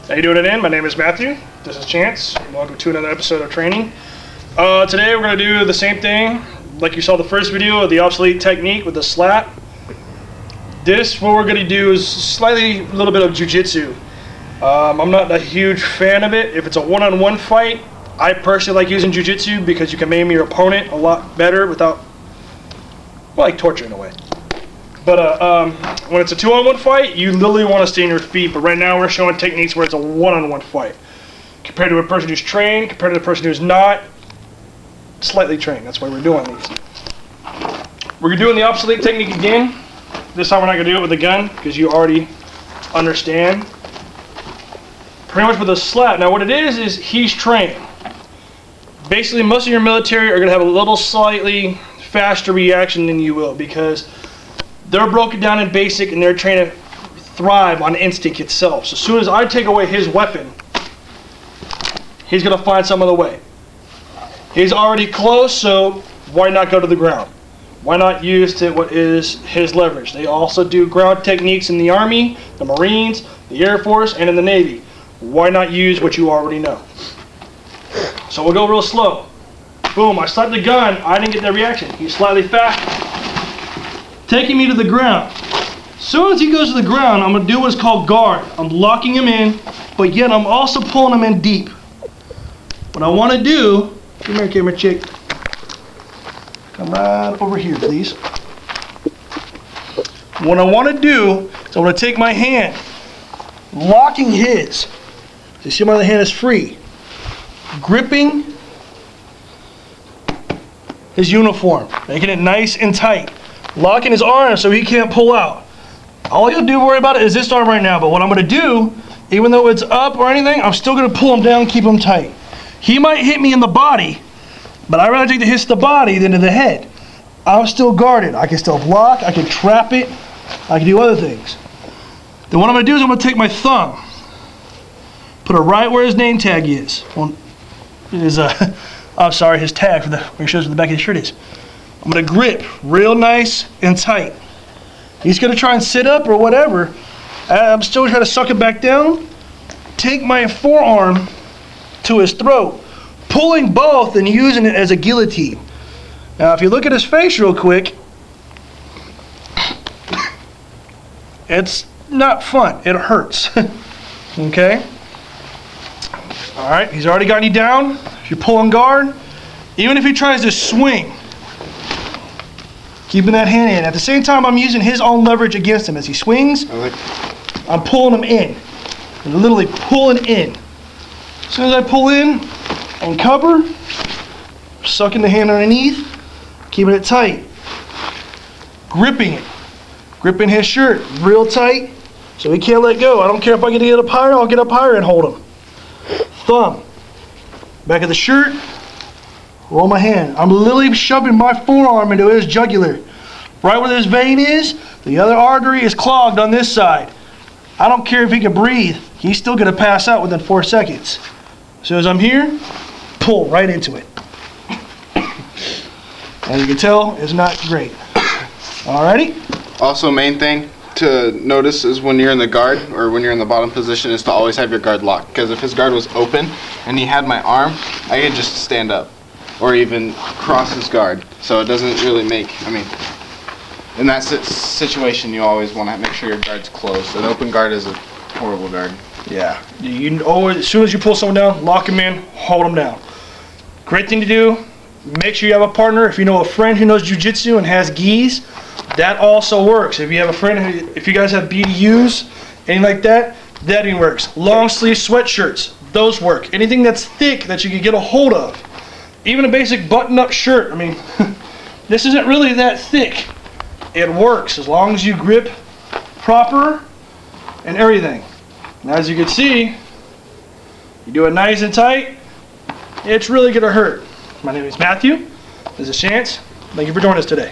How you doing today? My name is Matthew. This is Chance. Welcome to another episode of training. Today we're going to do the same thing like you saw the first video of the obsolete technique with the slap. What we're going to do is a little bit of jiu-jitsu. I'm not a huge fan of it. If it's a one-on-one fight, I personally like using jiu-jitsu because you can maim your opponent a lot better without, well, like torture in a way. But when it's a two-on-one fight, you literally want to stay on your feet. But right now we're showing techniques where it's a one-on-one fight. Compared to a person who's trained, compared to the person who's not slightly trained. That's why we're doing these. We're doing the obsolete technique again. This time we're not going to do it with a gun because you already understand. Pretty much with a slap. Now what it is he's trained. Basically most of your military are going to have a little slightly faster reaction than you will because they're broken down in basic and they're trained to thrive on instinct itself. So as soon as I take away his weapon, he's going to find some other way. He's already close, so why not go to the ground? Why not use what is his leverage? They also do ground techniques in the Army, the Marines, the Air Force, and in the Navy. Why not use what you already know? So we'll go real slow. Boom, I slapped the gun. I didn't get that reaction. He's slightly fast. Taking me to the ground. As soon as he goes to the ground, I'm going to do what's called guard. I'm locking him in, but yet I'm also pulling him in deep. What I want to do, come here, camera chick. Come right over here, please. What I want to do is I want to take my hand, locking his. You see my other hand is free. Gripping his uniform, making it nice and tight. Locking his arm so he can't pull out. All you do worry about is this arm right now, but what I'm going to do, even though it's up or anything, I'm still going to pull him down, keep him tight. He might hit me in the body, but I'd rather take the hits to the body than to the head. I'm still guarded. I can still block, I can trap it, I can do other things. Then what I'm going to do is I'm going to take my thumb, put it right where his name tag is. Well, his tag where it shows where the back of his shirt is. I'm going to grip real nice and tight. He's going to try and sit up or whatever. I'm still trying to suck it back down. Take my forearm to his throat, pulling both and using it as a guillotine. Now if you look at his face real quick, it's not fun. It hurts. Okay? Alright, he's already gotten you down. If you pull on guard, even if he tries to swing, keeping that hand in. At the same time, I'm using his own leverage against him. As he swings, I'm pulling him in. I'm literally pulling in. As soon as I pull in, uncover, sucking the hand underneath, keeping it tight. Gripping it. Gripping his shirt real tight so he can't let go. I don't care if I can get up higher, I'll get up higher and hold him. Thumb. Back of the shirt. Roll my hand. I'm literally shoving my forearm into his jugular. Right where this vein is, the other artery is clogged on this side. I don't care if he can breathe. He's still going to pass out within 4 seconds. As soon as I'm here, pull right into it. As you can tell, it's not great. Alrighty? Also, main thing to notice is when you're in the guard or when you're in the bottom position is to always have your guard locked. Because if his guard was open and he had my arm, I could just stand up. Or even cross his guard. So it doesn't really in that situation you always want to make sure your guard's closed. An open guard is a horrible guard. Yeah. You always, as soon as you pull someone down, lock them in, hold them down. Great thing to do. Make sure you have a partner. If you know a friend who knows jiu-jitsu and has gis, that also works. If you have a friend if you guys have BDUs, anything like that, that even works. Long sleeve sweatshirts, those work. Anything that's thick that you can get a hold of. Even a basic button-up shirt. This isn't really that thick. It works as long as you grip proper and everything. And as you can see, you do it nice and tight, it's really going to hurt. My name is Matthew. This is Chance. Thank you for joining us today.